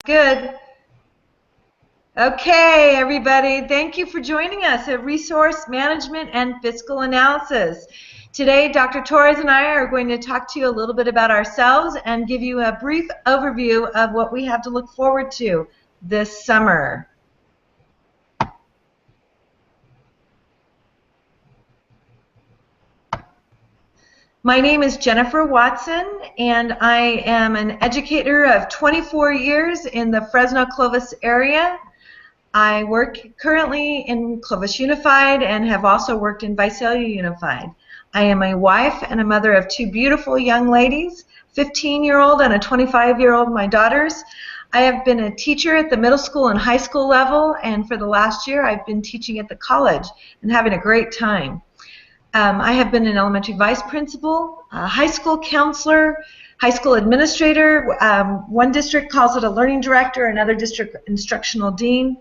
Good. Okay, everybody, thank you for joining us at Resource Management and Fiscal Analysis. Today, Dr. Torres and I are going to talk to you a little bit about ourselves and give you a brief overview of what we have to look forward to this summer. My name is Jennifer Watson, and I am an educator of 24 years in the Fresno-Clovis area. I work currently in Clovis Unified and have also worked in Visalia Unified. I am a wife and a mother of two beautiful young ladies, 15-year-old and a 25-year-old, my daughters. I have been a teacher at the middle school and high school level, and for the last year I've been teaching at the college and having a great time. I have been an elementary vice principal, a high school counselor, high school administrator. One district calls it a learning director, another district instructional dean.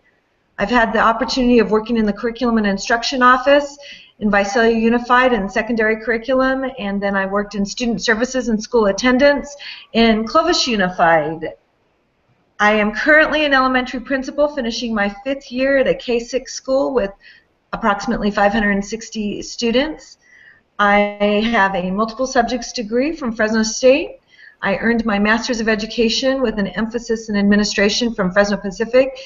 I've had the opportunity of working in the curriculum and instruction office in Visalia Unified and secondary curriculum, and then I worked in student services and school attendance in Clovis Unified. I am currently an elementary principal finishing my 5th year at a K-6 school with approximately 560 students. I have a multiple subjects degree from Fresno State. I earned my Master's of Education with an emphasis in administration from Fresno Pacific,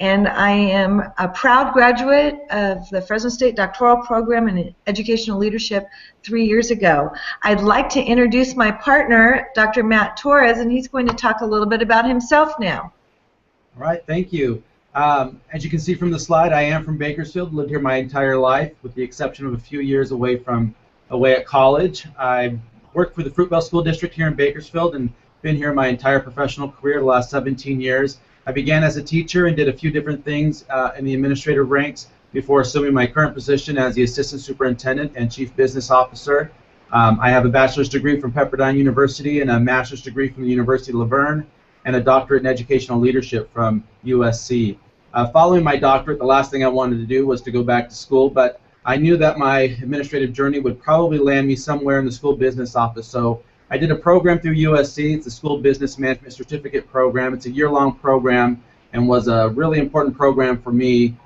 and I am a proud graduate of the Fresno State doctoral program in educational leadership 3 years ago. I'd like to introduce my partner, Dr. Matt Torres, and he's going to talk a little bit about himself now. All right, thank you. As you can see from the slide, I am from Bakersfield, lived here my entire life with the exception of a few years away at college. I worked for the Fruitvale School District here in Bakersfield and been here my entire professional career, the last 17 years. I began as a teacher and did a few different things in the administrative ranks before assuming my current position as the Assistant Superintendent and Chief Business Officer. I have a bachelor's degree from Pepperdine University and a master's degree from the University of La Verne and a doctorate in educational leadership from USC. Following my doctorate, the last thing I wanted to do was to go back to school, but I knew that my administrative journey would probably land me somewhere in the school business office, so I did a program through USC. It's a School Business Management Certificate program. It's a year-long program and was a really important program for me,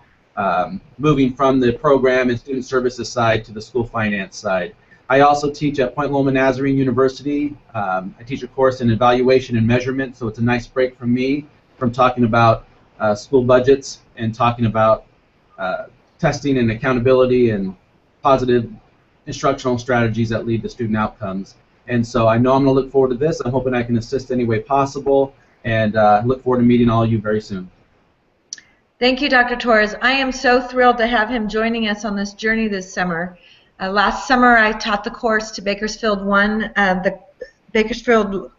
moving from the program and student services side to the school finance side. I also teach at Point Loma Nazarene University. I teach a course in evaluation and measurement, so it's a nice break from me from talking about school budgets and talking about testing and accountability and positive instructional strategies that lead to student outcomes. And so I know I'm going to look forward to this. I'm hoping I can assist any way possible, and look forward to meeting all of you very soon. Thank you, Dr. Torres. I am so thrilled to have him joining us on this journey this summer. Last summer I taught the course to Bakersfield 1, the Bakersfield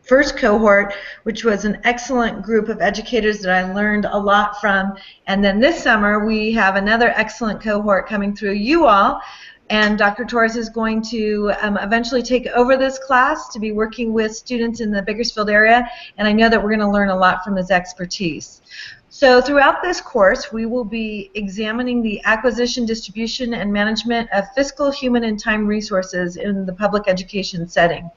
first cohort, which was an excellent group of educators that I learned a lot from. And then this summer we have another excellent cohort coming through you all. And Dr. Torres is going to eventually take over this class to be working with students in the Bakersfield area, and I know that we're going to learn a lot from his expertise. So throughout this course, we will be examining the acquisition, distribution, and management of fiscal, human, and time resources in the public education setting.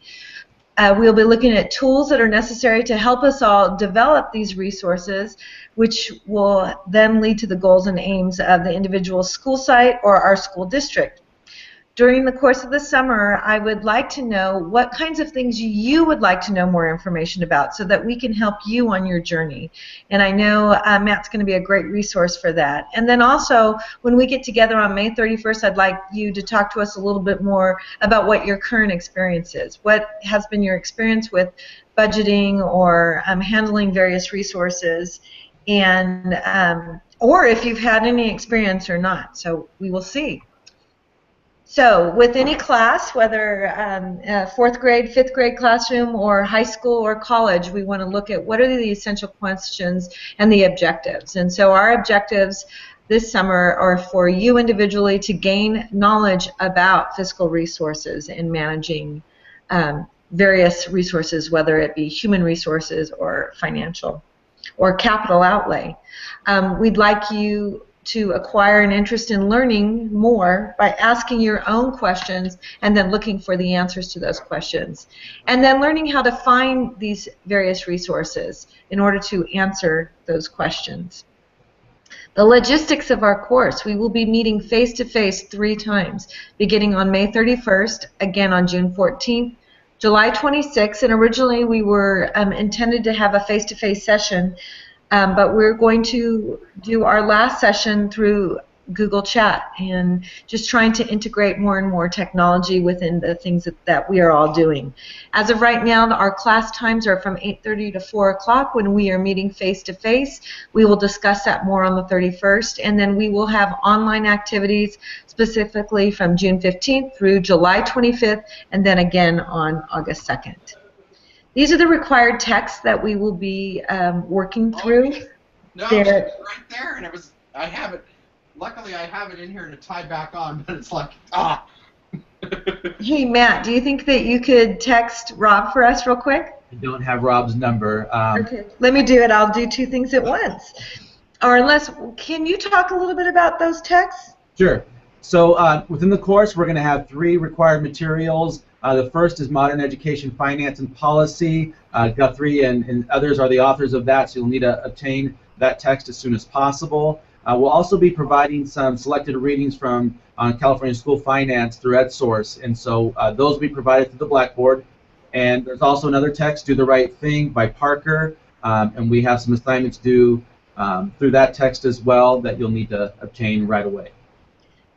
We'll be looking at tools that are necessary to help us all develop these resources, which will then lead to the goals and aims of the individual school site or our school district. During the course of the summer, I would like to know what kinds of things you would like to know more information about so that we can help you on your journey. And I know Matt's going to be a great resource for that. And then also, when we get together on May 31st, I'd like you to talk to us a little bit more about what your current experience is. What has been your experience with budgeting or handling various resources, and or if you've had any experience or not. So we will see. So with any class, whether 4th grade, 5th grade classroom, or high school or college, we want to look at what are the essential questions and the objectives. And so our objectives this summer are for you individually to gain knowledge about fiscal resources and managing various resources, whether it be human resources or financial or capital outlay. We'd like you to acquire an interest in learning more by asking your own questions and then looking for the answers to those questions. And then learning how to find these various resources in order to answer those questions. The logistics of our course: we will be meeting face-to-face 3 times, beginning on May 31st, again on June 14th, July 26th, and originally we were intended to have a face-to-face session, but we're going to do our last session through Google Chat and just trying to integrate more and more technology within the things that we are all doing. As of right now, our class times are from 8:30 to 4 o'clock when we are meeting face-to-face. We will discuss that more on the 31st, and then we will have online activities specifically from June 15th through July 25th, and then again on August 2nd. These are the required texts that we will be working through. No, it's right there, and I have it. Luckily, I have it in here to tie back on, but it's like, ah. Hey, Matt, do you think that you could text Rob for us real quick? I don't have Rob's number. Okay, let me do it. I'll do 2 things at once. Or unless, can you talk a little bit about those texts? Sure. So within the course, we're going to have 3 required materials. The first is Modern Education Finance and Policy. Guthrie and others are the authors of that, so you'll need to obtain that text as soon as possible. We'll also be providing some selected readings from California School Finance through EdSource, and so those will be provided through the Blackboard. And there's also another text, Do the Right Thing by Parker, and we have some assignments due through that text as well that you'll need to obtain right away.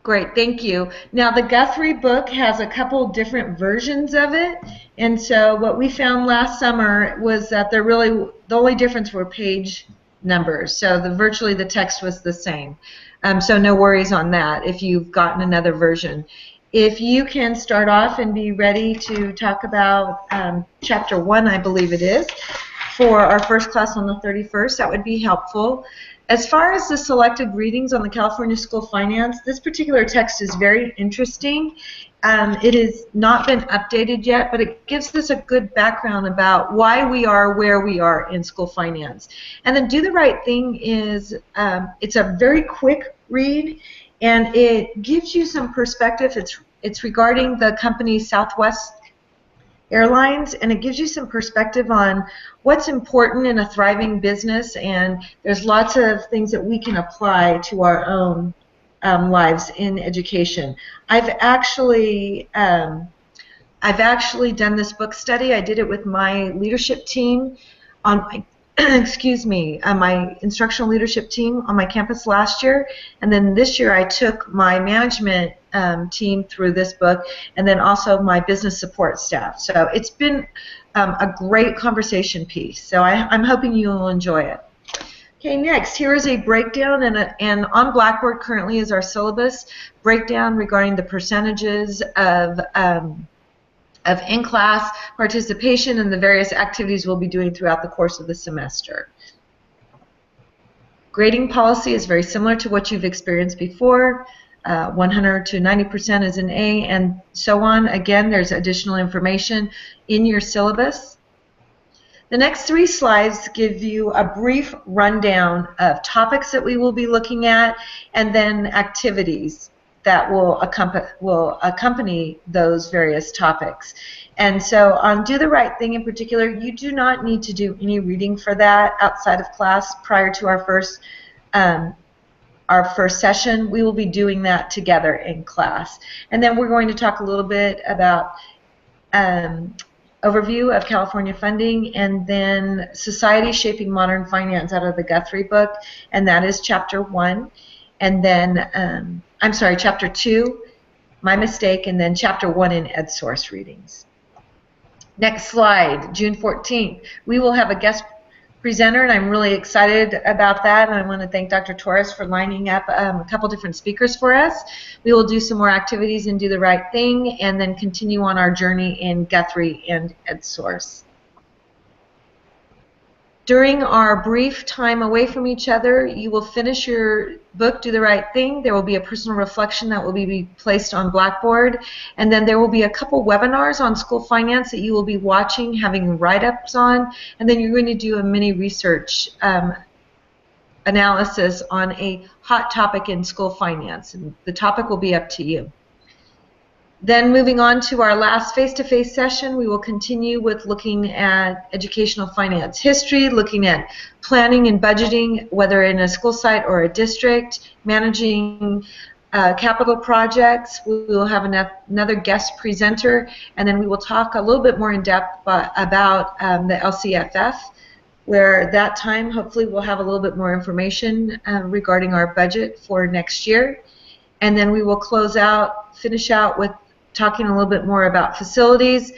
Great, thank you. Now, the Guthrie book has a couple different versions of it, and so what we found last summer was that the only difference were page numbers. So virtually the text was the same. So no worries on that if you've gotten another version. If you can start off and be ready to talk about Chapter 1, I believe it is, for our first class on the 31st, that would be helpful. As far as the selected readings on the California School Finance, this particular text is very interesting. It has not been updated yet, but it gives us a good background about why we are where we are in school finance. And then Do the Right Thing is, it's a very quick read, and it gives you some perspective. It's regarding the company Southwest Airlines, and it gives you some perspective on what's important in a thriving business, and there's lots of things that we can apply to our own lives in education. I've actually done this book study. I did it with my leadership team on my my instructional leadership team on my campus last year, and then this year I took my management team through this book, and then also my business support staff. So it's been a great conversation piece. So I'm hoping you will enjoy it. Okay, next, here is a breakdown, and on Blackboard currently is our syllabus breakdown regarding the percentages of in-class participation and the various activities we'll be doing throughout the course of the semester. Grading policy is very similar to what you've experienced before. 100 to 90% is an A, and so on. Again, there's additional information in your syllabus. The next 3 slides give you a brief rundown of topics that we will be looking at, and then activities that will accompany those various topics. And so on Do the Right Thing in particular, you do not need to do any reading for that outside of class prior to our first session. We will be doing that together in class. And then we're going to talk a little bit about overview of California funding, and then Society Shaping Modern Finance out of the Guthrie book, and that is Chapter 1. And then, I'm sorry, Chapter 2, my mistake, and then Chapter 1 in EdSource readings. Next slide, June 14th. We will have a guest presenter, and I'm really excited about that, and I want to thank Dr. Torres for lining up a couple different speakers for us. We will do some more activities and Do the Right Thing, and then continue on our journey in Guthrie and EdSource. During our brief time away from each other, you will finish your book, Do the Right Thing. There will be a personal reflection that will be placed on Blackboard, and then there will be a couple webinars on school finance that you will be watching, having write-ups on, and then you're going to do a mini research analysis on a hot topic in school finance, and the topic will be up to you. Then moving on to our last face-to-face session, we will continue with looking at educational finance history, looking at planning and budgeting, whether in a school site or a district, managing capital projects. We will have another guest presenter, and then we will talk a little bit more in depth about the LCFF, where that time hopefully we'll have a little bit more information regarding our budget for next year. And then we will finish out with talking a little bit more about facilities,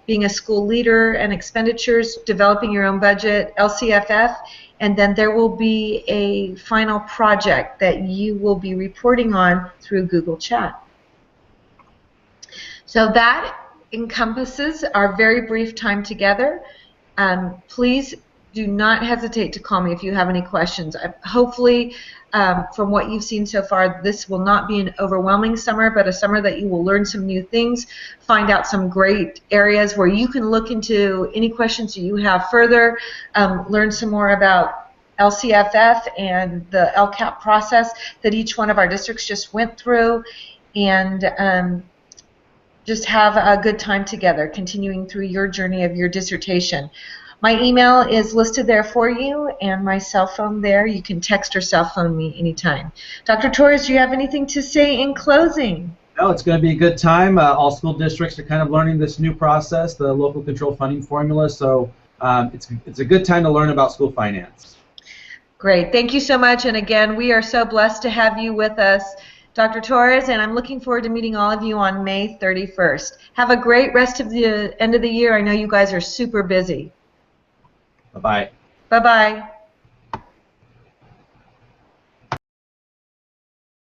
being a school leader and expenditures, developing your own budget, LCFF, and then there will be a final project that you will be reporting on through Google Chat. So that encompasses our very brief time together. Please do not hesitate to call me if you have any questions. Hopefully, from what you've seen so far, this will not be an overwhelming summer, but a summer that you will learn some new things, find out some great areas where you can look into any questions that you have further, learn some more about LCFF and the LCAP process that each one of our districts just went through, and just have a good time together, continuing through your journey of your dissertation. My email is listed there for you, and my cell phone there. You can text or cell phone me anytime. Dr. Torres, do you have anything to say in closing? No, it's going to be a good time. All school districts are kind of learning this new process, the local control funding formula, so it's a good time to learn about school finance. Great. Thank you so much, and again, we are so blessed to have you with us, Dr. Torres, and I'm looking forward to meeting all of you on May 31st. Have a great rest of the end of the year. I know you guys are super busy. Bye-bye. Bye-bye.